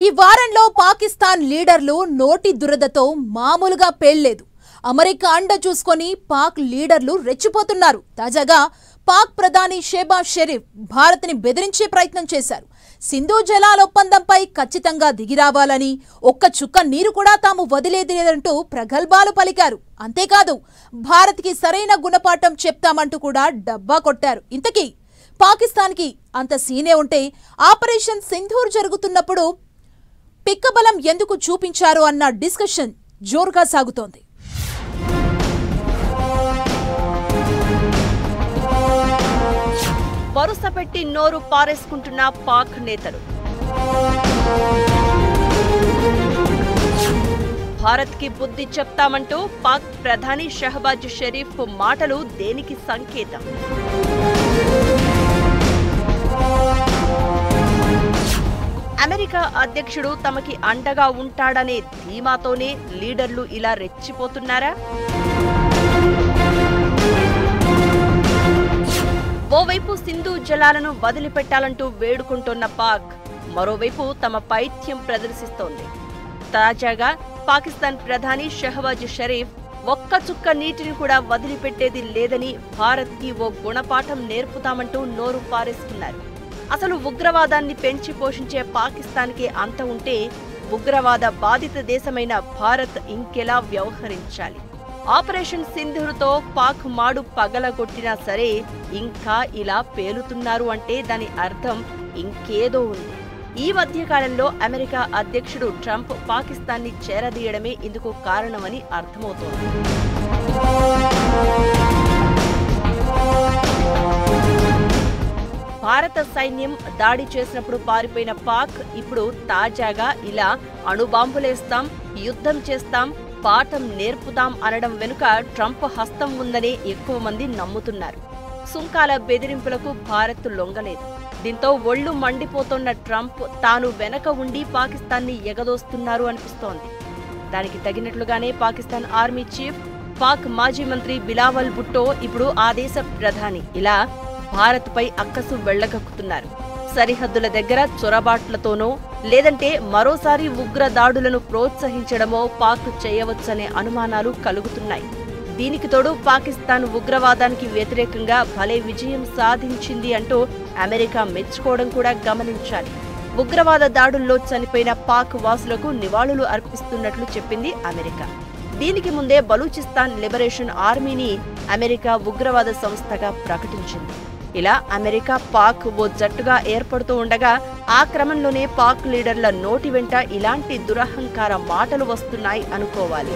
ఈ వారంలో పాకిస్తాన్ లీడర్లు నోటి దురదతో మామూలుగా పేల్లేదు. అమెరికా అండ చూసుకొని పాక్ లీడర్లు రెచ్చిపోతున్నారు. తాజాగా పాక్ ప్రధాని షెహబాజ్ షరీఫ్ భారత్ని బెదిరించే ప్రయత్నం చేశారు. సింధు జలాల ఒప్పందంపై ఖచ్చితంగా దిగిరావాలని, ఒక్క చుక్క నీరు కూడా తాము వదిలేది లేదంటూ ప్రగల్భాలు పలికారు. అంతేకాదు భారత్కి సరైన గుణపాఠం చెప్తామంటూ కూడా డబ్బా కొట్టారు. ఇంతకీ పాకిస్తాన్కి అంత సీనే ఉంటే ఆపరేషన్ సింధూర్ జరుగుతున్నప్పుడు పిక్కబలం ఎందుకు చూపించారు అన్న డిస్కషన్ జోరుగా సాగుతోంది. వరుస పెట్టి నోరు పారేసుకుంటున్న పాక్ నేతలు. భారత్ కి బుద్ధి చెప్తామంటూ పాక్ ప్రధాని షెహబాజ్ షరీఫ్ మాటలు దేనికి సంకేతం? అమెరికా అధ్యక్షుడు తమకి అండగా ఉంటాడనే ధీమాతోనే లీడర్లు ఇలా రెచ్చిపోతున్నారా? ఓవైపు సింధు జలాలను వదిలిపెట్టాలంటూ వేడుకుంటోన్న పాక్, మరోవైపు తమ పైత్యం ప్రదర్శిస్తోంది. తాజాగా పాకిస్తాన్ ప్రధాని షెహబాజ్ షరీఫ్ ఒక్క చుక్క నీటిని కూడా వదిలిపెట్టేది లేదని భారత్కి ఓ గుణపాఠం నేర్పుతామంటూ నోరు పారేసుకున్నారు. అసలు ఉగ్రవాదాన్ని పెంచి పోషించే పాకిస్తాన్కి అంత ఉంటే ఉగ్రవాద బాధిత దేశమైన భారత్ ఇంకెలా వ్యవహరించాలి? ఆపరేషన్ సింధూర్తో పాక్ మాడు పగలగొట్టినా సరే ఇంకా ఇలా పేలుతున్నారు అంటే దాని అర్థం ఇంకేదో ఉంది. ఈ మధ్య కాలంలో అమెరికా అధ్యక్షుడు ట్రంప్ పాకిస్తాన్ని చేరదీయడమే ఇందుకు కారణమని అర్థమవుతోంది. భారత సైన్యం దాడి చేసినప్పుడు పారిపోయిన పాక్ ఇప్పుడు తాజాగా ఇలా అణుబాంబులేస్తాం, యుద్ధం చేస్తాం, పాఠం నేర్పుతాం అనడం వెనుక ట్రంప్ హస్తం ఉందనే ఎక్కువ మంది నమ్ముతున్నారు. సుంకాల బెదిరింపులకు భారత్ లొంగలేదు. దీంతో ఒళ్లు మండిపోతున్న ట్రంప్ తాను వెనక ఉండి పాకిస్తాన్ని ఎగదోస్తున్నారు అనిపిస్తోంది. దానికి తగినట్లుగానే పాకిస్తాన్ ఆర్మీ చీఫ్, పాక్ మాజీ మంత్రి బిలావల్ భుట్టో ఇప్పుడు ఆ దేశ ప్రధాని ఇలా భారత్పై అక్కసు వెళ్లగక్కుతున్నారు. సరిహద్దుల దగ్గర చొరబాట్లతోనో లేదంటే మరోసారి ఉగ్ర దాడులను ప్రోత్సహించడమో పాక్ చేయవచ్చనే అనుమానాలు కలుగుతున్నాయి. దీనికి తోడు పాకిస్తాన్ ఉగ్రవాదానికి వ్యతిరేకంగా భలే విజయం సాధించింది అంటూ అమెరికా మెచ్చుకోవడం కూడా గమనించాలి. ఉగ్రవాద దాడుల్లో చనిపోయిన పాక్ వాసులకు నివాళులు అర్పిస్తున్నట్లు చెప్పింది అమెరికా. దీనికి ముందే బలూచిస్తాన్ లిబరేషన్ ఆర్మీని అమెరికా ఉగ్రవాద సంస్థగా ప్రకటించింది. ఇలా అమెరికా పాక్ ఓ జట్టుగా ఏర్పడుతూ ఉండగా ఆ క్రమంలోనే పాక్ లీడర్ల నోటి వెంట ఇలాంటి దురహంకార మాటలు వస్తున్నాయి అనుకోవాలి.